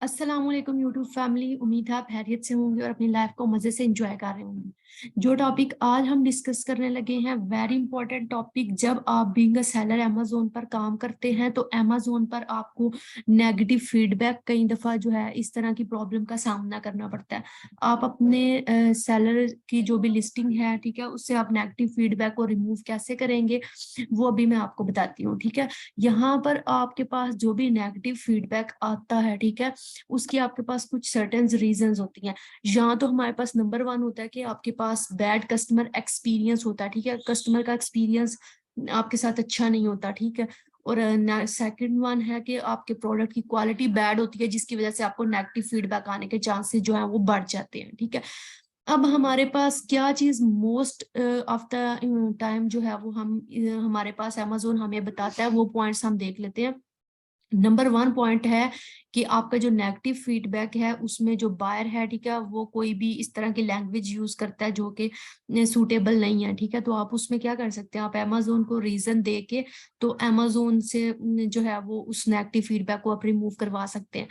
अस्सलाम वालेकुम YouTube family. उम्मीद है आप खैरियत से होंगे और अपनी लाइफ को मजे से एंजॉय कर रहे होंगे। जो टॉपिक आज हम डिस्कस करने लगे हैं, वेरी इंपॉर्टेंट टॉपिक। जब आप बीइंग अ सेलर अमेजोन पर काम करते हैं तो अमेजोन पर आपको नेगेटिव फीडबैक कई दफा जो है इस तरह की प्रॉब्लम का सामना करना पड़ता है। आप अपने सेलर की जो भी लिस्टिंग है, ठीक है, उससे आप नेगेटिव फीडबैक को रिमूव कैसे करेंगे वो अभी मैं आपको बताती हूँ। ठीक है, यहाँ पर आपके पास जो भी नेगेटिव फीडबैक आता है, ठीक है, उसकी आपके पास कुछ सर्टेन रीजंस होती हैं। यहाँ तो हमारे पास नंबर वन होता है कि आपके पास बैड कस्टमर एक्सपीरियंस होता है। ठीक है, कस्टमर का एक्सपीरियंस आपके साथ अच्छा नहीं होता। ठीक है, और सेकंड वन है कि आपके प्रोडक्ट की क्वालिटी बैड होती है, जिसकी वजह से आपको नेगेटिव फीडबैक आने के चांसेस जो है वो बढ़ जाते हैं। ठीक है, अब हमारे पास क्या चीज मोस्ट ऑफ द टाइम जो है वो हमारे पास अमेजोन हमें बताता है, वो पॉइंट्स हम देख लेते हैं। नंबर वन पॉइंट है कि आपका जो नेगेटिव फीडबैक है उसमें जो बायर है, ठीक है, वो कोई भी इस तरह की लैंग्वेज यूज करता है जो कि सूटेबल नहीं है। ठीक है, तो आप उसमें क्या कर सकते हैं, आप अमेजोन को रीजन दे के तो अमेजोन से जो है वो उस नेगेटिव फीडबैक को आप रिमूव करवा सकते हैं।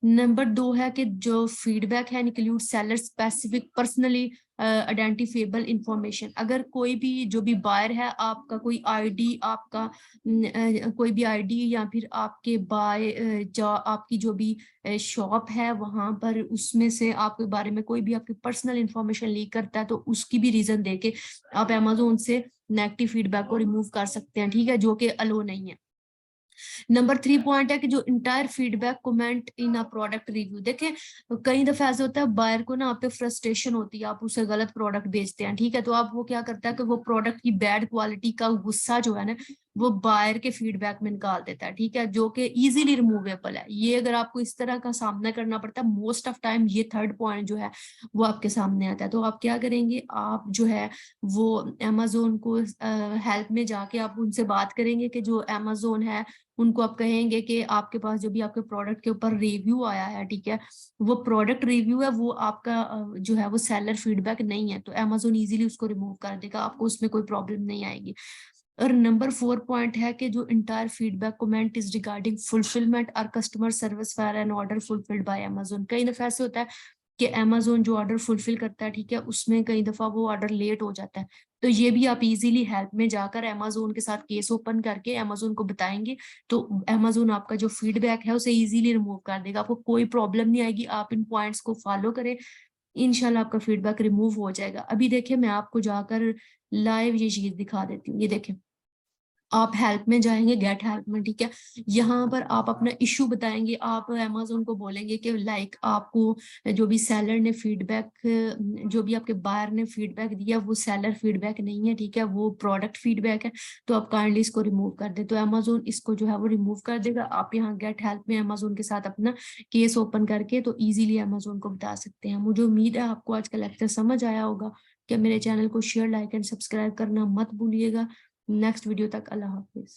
नंबर दो है कि जो फीडबैक है include seller specific personally identifiable information. अगर कोई भी जो भी बायर है, आपका कोई आईडी, आपका कोई भी आईडी या फिर आपके बाय जो आपकी जो भी शॉप है वहां पर उसमें से आपके बारे में कोई भी आपकी पर्सनल इंफॉर्मेशन लीक करता है तो उसकी भी रीजन देके आप अमेजोन से नेगेटिव फीडबैक को रिमूव कर सकते हैं। ठीक है, जो कि अलो नहीं है। नंबर थ्री पॉइंट है कि जो entire feedback comment in a product review. देखें, कई दफा ऐसे होता है बायर को ना आप पे फ्रस्ट्रेशन होती है, आप उसे गलत प्रोडक्ट बेचते हैं। ठीक है, तो आप वो क्या करता है कि वो प्रोडक्ट की बैड क्वालिटी का गुस्सा जो है ना वो बायर के फीडबैक में निकाल देता है। ठीक है, जो कि इजीली रिमूवेबल है। ये अगर आपको इस तरह का सामना करना पड़ता है मोस्ट ऑफ टाइम, ये थर्ड पॉइंट जो है वो आपके सामने आता है। तो आप क्या करेंगे, आप जो है वो अमेजोन को हेल्प में जाके आप उनसे बात करेंगे कि जो अमेजोन है उनको आप कहेंगे कि आपके पास जो भी आपके प्रोडक्ट के ऊपर रिव्यू आया है, ठीक है, वो प्रोडक्ट रिव्यू है, वो आपका जो है वो सेलर फीडबैक नहीं है। तो अमेजोन इजीली उसको रिमूव कर देगा, आपको उसमें कोई प्रॉब्लम नहीं आएगी। और नंबर फोर पॉइंट है कि जो entire feedback comment is regarding fulfilment और customer service for an order fulfilled by Amazon. कई दफा ऐसे होता है कि अमेजोन जो ऑर्डर फुलफिल करता है, ठीक है, उसमें कई दफा वो ऑर्डर लेट हो जाता है। तो ये भी आप इजीली हेल्प में जाकर अमेजोन के साथ केस ओपन करके अमेजोन को बताएंगे तो अमेजोन आपका जो फीडबैक है उसे इजीली रिमूव कर देगा, आपको कोई प्रॉब्लम नहीं आएगी। आप इन पॉइंट्स को फॉलो करें, इनशाला आपका फीडबैक रिमूव हो जाएगा। अभी देखिए, मैं आपको जाकर लाइव ये चीज दिखा देती हूँ। ये देखें, आप हेल्प में जाएंगे, गेट हेल्प में, ठीक है, यहाँ पर आप अपना इशू बताएंगे। आप अमेजोन को बोलेंगे कि लाइक आपको जो भी सेलर ने फीडबैक, जो भी आपके बायर ने फीडबैक दिया वो सेलर फीडबैक नहीं है, ठीक है, वो प्रोडक्ट फीडबैक है। तो आप काइंडली इसको रिमूव कर दे, तो अमेजोन इसको जो है वो रिमूव कर देगा। आप यहाँ गेट हेल्प में अमेजोन के साथ अपना केस ओपन करके तो ईजिली अमेजोन को बता सकते हैं। मुझे उम्मीद है आपको आज का लेक्चर समझ आया होगा। कि मेरे चैनल को शेयर, लाइक एंड सब्सक्राइब करना मत भूलिएगा। नेक्स्ट वीडियो तक अल्लाह हाफिज।